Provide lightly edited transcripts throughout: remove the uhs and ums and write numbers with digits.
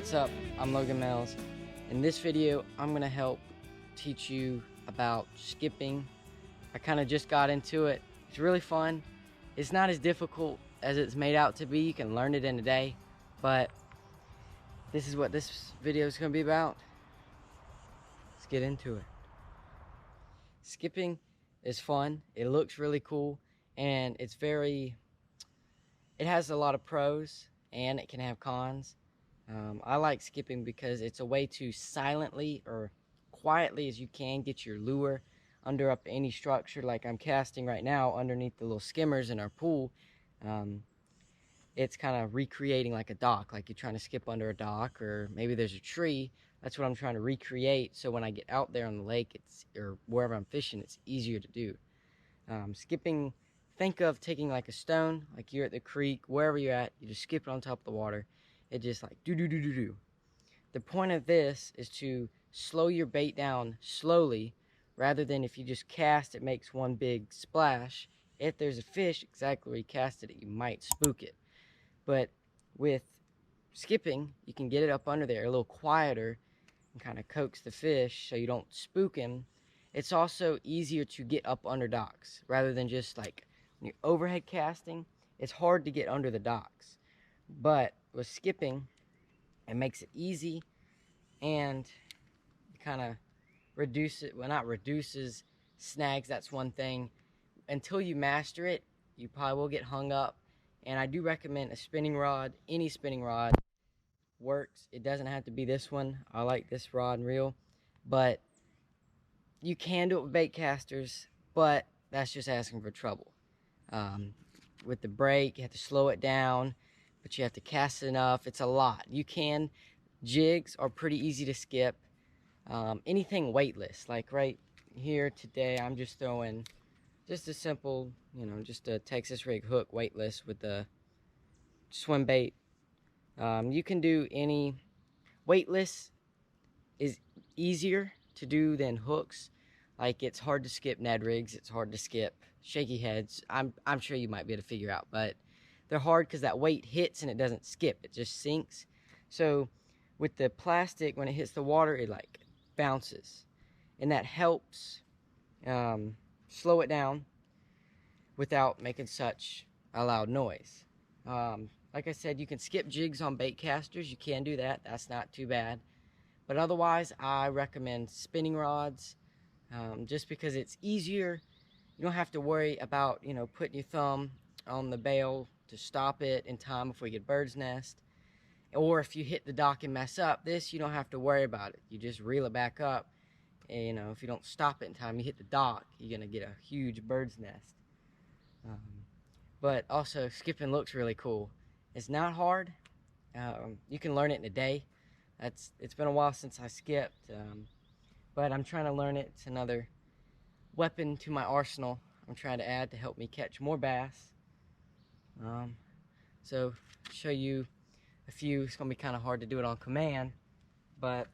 What's up? I'm Logan Mills. In this video, I'm going to help teach you about skipping. I kind of just got into it. It's really fun. It's not as difficult as it's made out to be. You can learn it in a day, but this is what this video is going to be about. Let's get into it. Skipping is fun. It looks really cool, and it has a lot of pros, and it can have cons. I like skipping because it's a way to silently or quietly as you can get your lure under up any structure, like I'm casting right now underneath the little skimmers in our pool. It's kind of recreating like a dock, like you're trying to skip under a dock, or maybe there's a tree. That's what I'm trying to recreate, so when I get out there on the lake or wherever I'm fishing, it's easier to do. Skipping, think of taking like a stone, like you're at the creek, wherever you're at, you just skip it on top of the water. It just like do. The point of this is to slow your bait down slowly, rather than if you just cast, it makes one big splash. If there's a fish exactly where you casted it, you might spook it. But with skipping, you can get it up under there a little quieter and kind of coax the fish so you don't spook him. It's also easier to get up under docks rather than just like when you're overhead casting. It's hard to get under the docks, but with skipping, it makes it easy, and kind of not reduces snags. That's one thing. Until you master it, you probably will get hung up, and I do recommend a spinning rod. Any spinning rod works. It doesn't have to be this one. I like this rod and reel, but you can do it with bait casters, but that's just asking for trouble. With the brake, you have to slow it down, but you have to cast it enough. It's a lot. Jigs are pretty easy to skip. Anything weightless, like right here today, I'm just throwing just a simple, just a Texas rig hook, weightless with the swim bait. You can do any. Weightless is easier to do than hooks. Like, it's hard to skip Ned rigs, it's hard to skip shaky heads. I'm sure you might be able to figure out, but they're hard because that weight hits and it doesn't skip, it just sinks. So with the plastic, when it hits the water, it like bounces, and that helps slow it down without making such a loud noise. Like I said, you can skip jigs on bait casters. You can do that. That's not too bad. But otherwise, I recommend spinning rods, just because it's easier. You don't have to worry about, putting your thumb on the bail to stop it in time before you get a bird's nest. Or if you hit the dock and mess up, you don't have to worry about it. You just reel it back up. And, if you don't stop it in time, you hit the dock, you're going to get a huge bird's nest. But also, skipping looks really cool. It's not hard. You can learn it in a day. It's been a while since I skipped, but I'm trying to learn it. It's another weapon to my arsenal I'm trying to add to help me catch more bass. So show you a few. It's gonna be kind of hard to do it on command, but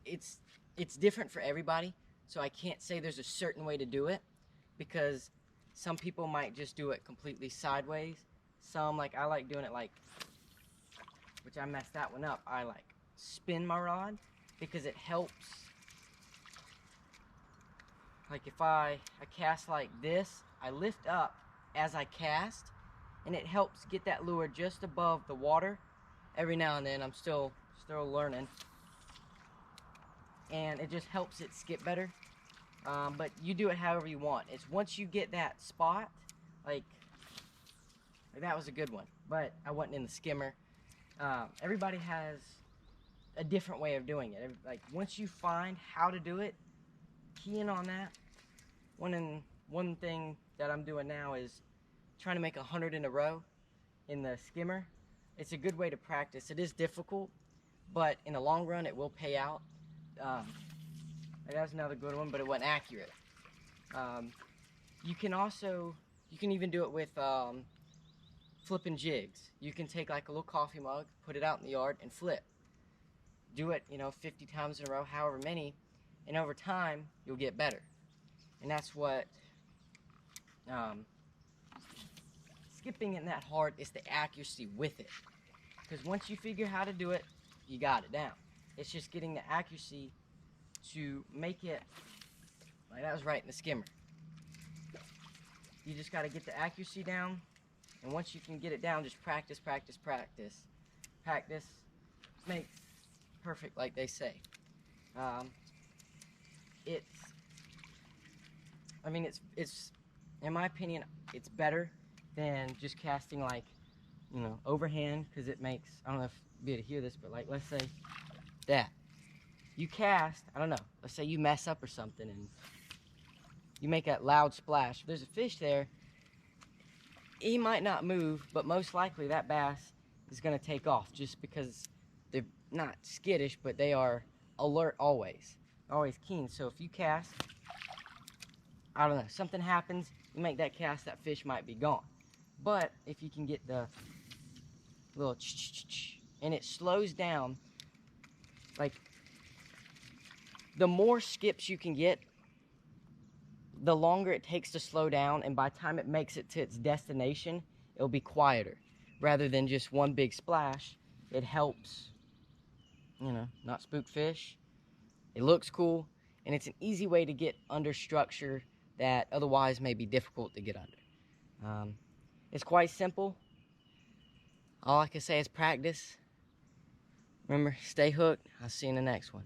it's different for everybody. So I can't say there's a certain way to do it, because some people might just do it completely sideways. Some, like I like doing it like, which I messed that one up. I like spin my rod because it helps. Like if I cast like this, I lift up as I cast, and it helps get that lure just above the water. Every now and then, I'm still learning, and it just helps it skip better. But you do it however you want. It's once you get that spot, like that was a good one, but I wasn't in the skimmer. Everybody has a different way of doing it. Like, once you find how to do it, key in on that. One thing that I'm doing now is trying to make 100 in a row in the skimmer. It's a good way to practice. It is difficult, but in the long run, it will pay out. That was another good one, but it wasn't accurate. You can even do it with flipping jigs. You can take like a little coffee mug, put it out in the yard, and flip. Do it, 50 times in a row, however many, and over time, you'll get better. And that's what skipping isn't that hard. It's the accuracy with it. because once you figure how to do it, you got it down. It's just getting the accuracy to make it, like that was right in the skimmer. You just got to get the accuracy down, and once you can get it down, just practice, practice, practice. Practice makes perfect, like they say. It's in my opinion, it's better than just casting like, overhand, because it makes, I don't know if you'll be able to hear this, but like, let's say that. You cast, I don't know, let's say you mess up or something and you make that loud splash. If there's a fish there, he might not move, but most likely that bass is going to take off just because they're not skittish, but they are alert always keen. So if you cast, I don't know, something happens, you make that cast, that fish might be gone. But if you can get the little ch-ch-ch-ch, and it slows down, like the more skips you can get, the longer it takes to slow down, and by the time it makes it to its destination, it'll be quieter. Rather than just one big splash, it helps, not spook fish. It looks cool, and it's an easy way to get under structure that otherwise may be difficult to get under. It's quite simple. All I can say is practice. Remember, stay hooked. I'll see you in the next one.